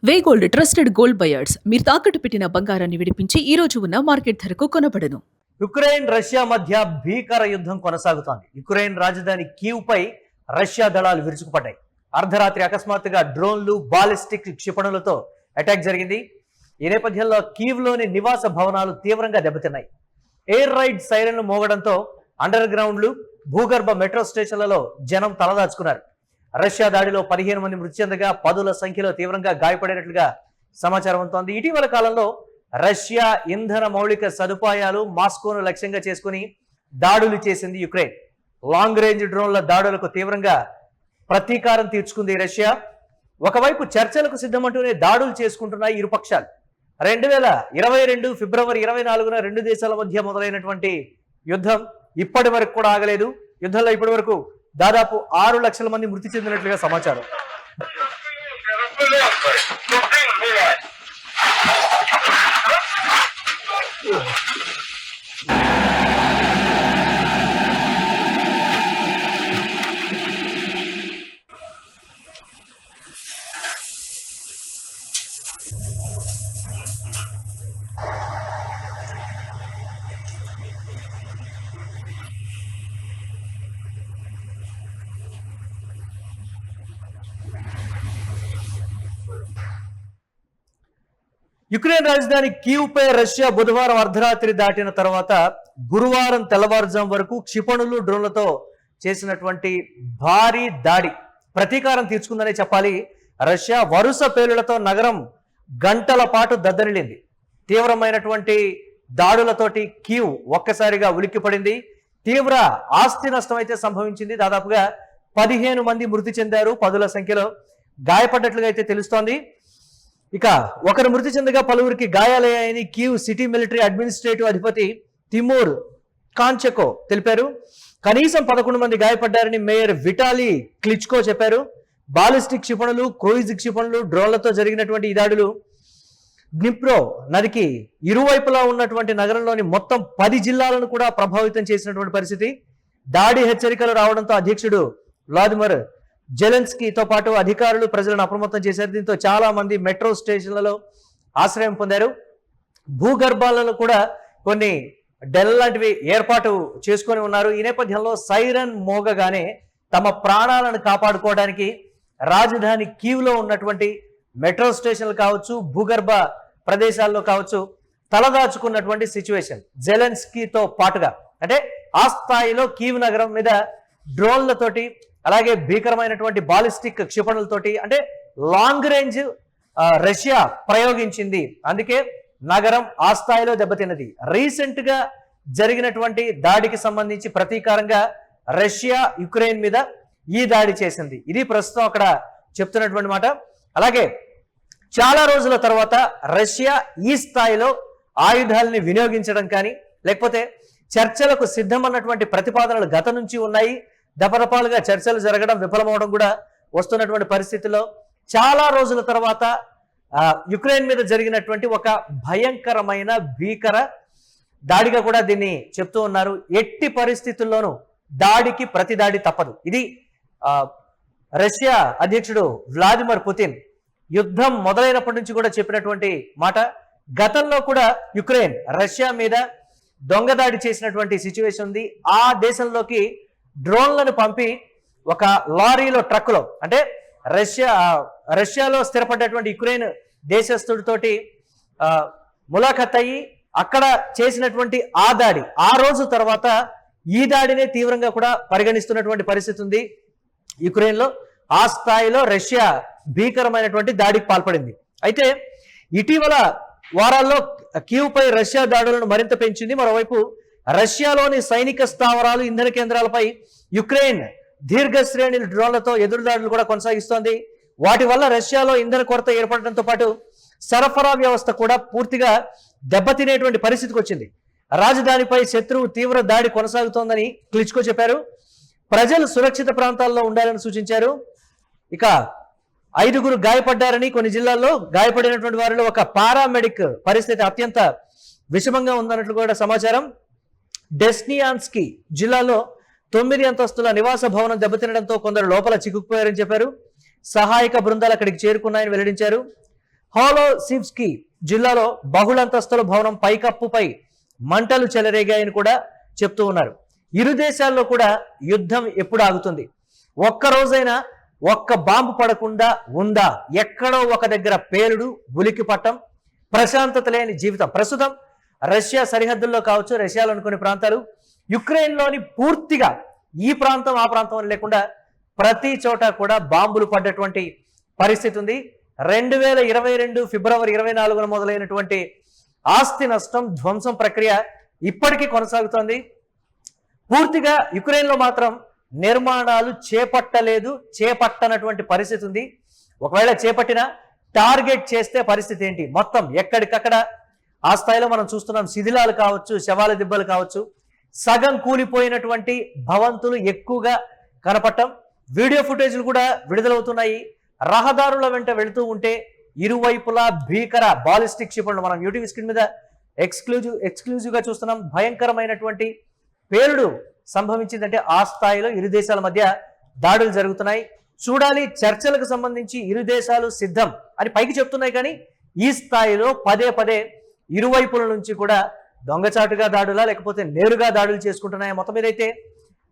వే gold trusted gold buyers మీరు తాకట్టు పెట్టిన బంగారాన్ని విడిపించి ఈ రోజు ఉన్న మార్కెట్ ధరకు కొనబడను. యుక్రెయిన్ రష్యా మధ్య భీకర యుద్ధం కొనసాగుతోంది. యుక్రెయిన్ రాజధాని కీవ్ పై రష్యా దళాలు విరుచుకుపడ్డాయి. అర్ధరాత్రి అకస్మాత్తుగా డ్రోన్లు, బాలిస్టిక్ క్షిపణులతో అటాక్ జరిగింది. ఈ నేపథ్యంలో కీవ్లోని నివాస భవనాలు తీవ్రంగా దెబ్బతిన్నాయి. ఎయిర్ రైడ్ సైరన్లు మోగడంతో అండర్ గ్రౌండ్లు, భూగర్భ మెట్రో స్టేషన్లలో జనం తలదాచుకున్నారు. రష్యా దాడిలో 15 మంది మృతి చెందగా పదుల సంఖ్యలో తీవ్రంగా గాయపడినట్లుగా సమాచారం అందుతోంది. ఇటీవల కాలంలో రష్యా ఇంధన మౌలిక సదుపాయాలు మాస్కోను లక్ష్యంగా చేసుకుని దాడులు చేసింది యుక్రెయిన్. లాంగ్ రేంజ్ డ్రోన్ల దాడులకు తీవ్రంగా ప్రతీకారం తీర్చుకుంది రష్యా. ఒకవైపు చర్చలకు సిద్ధమంటూనే దాడులు చేసుకుంటున్నాయి ఇరుపక్షాలు. 2022 ఫిబ్రవరి 24న రెండు దేశాల మధ్య మొదలైనటువంటి యుద్ధం ఇప్పటి వరకు కూడా ఆగలేదు. యుద్ధంలో ఇప్పటి వరకు దాదాపు 6 లక్షల మంది మృతి చెందినట్లుగా సమాచారం. యుక్రెయిన్ రాజధాని కీవ్ పై రష్యా బుధవారం అర్ధరాత్రి దాటిన తర్వాత గురువారం తెల్లవారుజాము వరకు క్షిపణులు, డ్రోన్లతో చేసినటువంటి భారీ దాడి ప్రతీకారం తీర్చుకుందనే చెప్పాలి. రష్యా వరుస పేలులతో నగరం గంటల పాటు దద్దరిల్లింది. తీవ్రమైనటువంటి దాడులతోటి కీవ్ ఒక్కసారిగా ఉలిక్కిపడింది. తీవ్ర ఆస్తి నష్టం అయితే సంభవించింది. దాదాపుగా 15 మంది మృతి చెందారు, పదుల సంఖ్యలో గాయపడ్డట్లుగా అయితే తెలుస్తోంది. ఇక ఒకరు మృతి చెందగా పలువురికి గాయాలయ్యాయని కీవ్ సిటీ మిలిటరీ అడ్మినిస్ట్రేటివ్ అధిపతి తిమూర్ కాంచెకో తెలిపారు. కనీసం 11 మంది గాయపడ్డారని మేయర్ విటాలీ క్లిచ్కో చెప్పారు. బాలిస్టిక్ క్షిపణులు, క్రూయిజ్ క్షిపణులు, డ్రోన్లతో జరిగినటువంటి ఈ దాడులు డ్నిప్రో నదికి ఇరువైపులా ఉన్నటువంటి నగరంలోని మొత్తం 10 జిల్లాలను కూడా ప్రభావితం చేసినటువంటి పరిస్థితి. దాడి హెచ్చరికలు రావడంతో అధ్యక్షుడు వ్లాదిమిర్ జెలెన్స్కీతో పాటు అధికారులు ప్రజలను అప్రమత్తం చేశారు. దీంతో చాలా మంది మెట్రో స్టేషన్లలో ఆశ్రయం పొందారు. భూగర్భాలలో కూడా కొన్ని డెల్ లాంటివి ఏర్పాటు చేసుకొని ఉన్నారు. ఈ నేపథ్యంలో సైరన్ మోగగానే తమ ప్రాణాలను కాపాడుకోవడానికి రాజధాని కీవ్లో ఉన్నటువంటి మెట్రో స్టేషన్లు కావచ్చు, భూగర్భ ప్రదేశాల్లో కావచ్చు తలదాచుకున్నటువంటి సిచ్యువేషన్. జెలెన్స్కీతో పాటుగా అంటే ఆ స్థాయిలో కీవ్ నగరం మీద డ్రోన్లతోటి, అలాగే భీకరమైనటువంటి బాలిస్టిక్ క్షిపణులతోటి, అంటే లాంగ్ రేంజ్ రష్యా ప్రయోగించింది. అందుకే నగరం ఆ స్థాయిలో దెబ్బతిన్నది. రీసెంట్ గా జరిగినటువంటి దాడికి సంబంధించి ప్రతీకారంగా రష్యా యుక్రెయిన్ మీద ఈ దాడి చేసింది. ఇది ప్రస్తుతం అక్కడ చెప్తున్నటువంటి మాట. అలాగే చాలా రోజుల తర్వాత రష్యా ఈ స్థాయిలో ఆయుధాలని వినియోగించడం కానీ, లేకపోతే చర్చలకు సిద్ధమన్నటువంటి ప్రతిపాదనలు గత నుంచి ఉన్నాయి. దఫదఫాలుగా చర్చలు జరగడం, విఫలమవడం కూడా వస్తున్నటువంటి పరిస్థితుల్లో చాలా రోజుల తర్వాత యుక్రెయిన్ మీద జరిగినటువంటి ఒక భయంకరమైన భీకర దాడిగా కూడా దీన్ని చెప్తూ ఉన్నారు. ఎట్టి పరిస్థితుల్లోనూ దాడికి ప్రతి దాడి తప్పదు. ఇది రష్యా అధ్యక్షుడు వ్లాదిమిర్ పుతిన్ యుద్ధం మొదలైనప్పటి నుంచి కూడా చెప్పినటువంటి మాట. గతంలో కూడా యుక్రెయిన్ రష్యా మీద దొంగదాడి చేసినటువంటి సిచ్యువేషన్ ఉంది. ఆ దేశంలోకి డ్రోన్లను పంపి ఒక లారీలో, ట్రక్కులో, అంటే రష్యాలో స్థిరపడ్డటువంటి యుక్రెయిన్ దేశస్థుడితోటి ములాఖత్ అయ్యి అక్కడ చేసినటువంటి ఆ దాడి, ఆ రోజు తర్వాత ఈ దాడినే తీవ్రంగా కూడా పరిగణిస్తున్నటువంటి పరిస్థితి ఉంది యుక్రెయిన్లో. ఆ స్థాయిలో రష్యా భీకరమైనటువంటి దాడికి పాల్పడింది. అయితే ఇటీవల వారాల్లో కీవ్ పై రష్యా దాడులను మరింత పెంచింది. మరోవైపు రష్యాలోని సైనిక స్థావరాలు, ఇంధన కేంద్రాలపై యుక్రెయిన్ దీర్ఘ శ్రేణి డ్రోన్లతో ఎదురుదాడులు కూడా కొనసాగిస్తోంది. వాటి వల్ల రష్యాలో ఇంధన కొరత ఏర్పడడంతో పాటు సరఫరా వ్యవస్థ కూడా పూర్తిగా దెబ్బతినేటువంటి పరిస్థితికి వచ్చింది. రాజధానిపై శత్రువు తీవ్ర దాడి కొనసాగుతోందని క్లిచ్కో చెప్పారు. ప్రజలు సురక్షిత ప్రాంతాల్లో ఉండాలని సూచించారు. ఇక 5గురు గాయపడ్డారని, కొన్ని జిల్లాల్లో గాయపడినటువంటి వారిలో ఒక పారామెడిక్ పరిస్థితి అత్యంత విషమంగా ఉందన్నట్లు కూడా సమాచారం. డెస్నియాన్స్కీ జిల్లాలో 9 అంతస్తుల నివాస భవనం దెబ్బతినడంతో కొందరు లోపల చిక్కుకుపోయారని చెప్పారు. సహాయక బృందాలు అక్కడికి చేరుకున్నాయని వెల్లడించారు. హాలోసివ్స్కీ జిల్లాలో బహుళంతస్తుల భవనం పైకప్పుపై మంటలు చెలరేగాయని కూడా చెప్తూ ఉన్నారు. ఇరు దేశాల్లో కూడా యుద్ధం ఎప్పుడు ఆగుతుంది? ఒక్క రోజైనా ఒక్క బాంబు పడకుండా ఉందా? ఎక్కడో ఒక దగ్గర పేలుడు, ఉలికి పట్టం, ప్రశాంతత లేని జీవితం. ప్రస్తుతం రష్యా సరిహద్దుల్లో కావచ్చు, రష్యాలోని కొన్ని ప్రాంతాలు, యుక్రెయిన్లోని పూర్తిగా ఈ ప్రాంతం ఆ ప్రాంతం అని లేకుండా ప్రతి చోట కూడా బాంబులు పడ్డటువంటి పరిస్థితి ఉంది. 2022 ఫిబ్రవరి 24న మొదలైనటువంటి ఆస్తి నష్టం, ధ్వంసం ప్రక్రియ ఇప్పటికీ కొనసాగుతోంది. పూర్తిగా యుక్రెయిన్లో మాత్రం నిర్మాణాలు చేపట్టనటువంటి పరిస్థితి ఉంది. ఒకవేళ చేపట్టినా టార్గెట్ చేస్తే పరిస్థితి ఏంటి? మొత్తం ఎక్కడికక్కడ ఆ స్థాయిలో మనం చూస్తున్నాం. శిథిలాలు కావచ్చు, శవాల దిబ్బలు కావచ్చు, సగం కూలిపోయినటువంటి భవంతులు ఎక్కువగా కనపడటం, వీడియో ఫుటేజ్లు కూడా విడుదలవుతున్నాయి. రహదారుల వెంట వెళుతూ ఉంటే ఇరువైపులా భీకర బాలిస్టిక్ క్షిపణులు మనం యూటీవీ స్క్రీన్ మీద ఎక్స్క్లూజివ్గా చూస్తున్నాం. భయంకరమైనటువంటి పేలుడు సంభవించిందంటే ఆ స్థాయిలో ఇరు దేశాల మధ్య దాడులు జరుగుతున్నాయి. చూడాలి, చర్చలకు సంబంధించి ఇరు దేశాలు సిద్ధం అని పైకి చెప్తున్నాయి, కానీ ఈ స్థాయిలో పదే పదే ఇరువైపుల నుంచి కూడా దొంగచాటుగా దాడులా లేకపోతే నేరుగా దాడులు చేసుకుంటున్నాయి. మొత్తం మీదైతే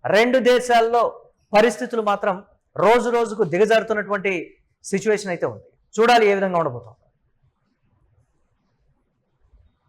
రెండు దేశాల్లో పరిస్థితులు మాత్రం రోజు రోజుకు దిగజారుతున్నటువంటి సిచ్యువేషన్ అయితే ఉంది. చూడాలి ఏ విధంగా ఉండబోతుంది.